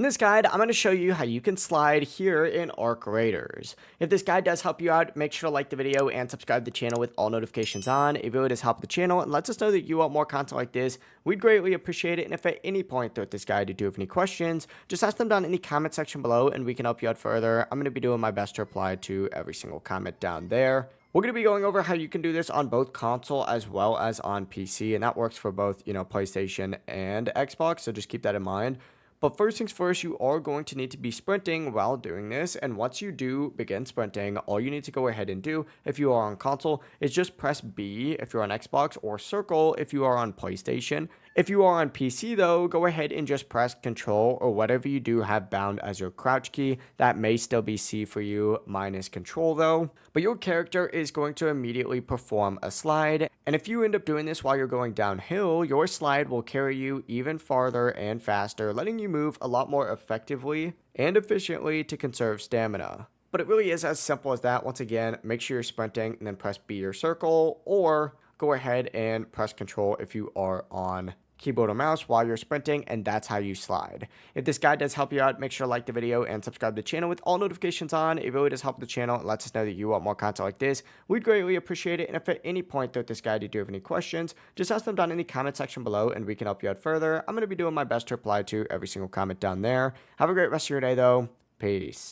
In this guide, I'm going to show you how you can slide here in Arc Raiders. If this guide does help you out, make sure to like the video and subscribe to the channel with all notifications on. It really does help the channel and lets us know that you want more content like this. We'd greatly appreciate it, and if at any point throughout this guide you do have any questions, just ask them down in the comment section below and we can help you out further. I'm going to be doing my best to reply to every single comment down there. We're going to be going over how you can do this on both console as well as on PC, and that works for both, PlayStation and Xbox, so just keep that in mind. But first things first, you are going to need to be sprinting while doing this, and once you do begin sprinting, all you need to go ahead and do if you are on console is just press B if you're on Xbox or circle if you are on PlayStation. If you are on PC though, go ahead and just press Control or whatever you do have bound as your crouch key. That may still be C for you minus Control though. But your character is going to immediately perform a slide, and if you end up doing this while you're going downhill, your slide will carry you even farther and faster, letting you move a lot more effectively and efficiently to conserve stamina. But it really is as simple as that. Once again, make sure you're sprinting and then press B or circle, or go ahead and press Control if you are on keyboard or mouse while you're sprinting, and that's how you slide. If this guide does help you out, make sure to like the video and subscribe to the channel with all notifications on. It really does help the channel and lets us know that you want more content like this. We'd greatly appreciate it, and if at any point throughout this guide you do have any questions, just ask them down in the comment section below and we can help you out further. I'm going to be doing my best to reply to every single comment down there. Have a great rest of your day though. Peace.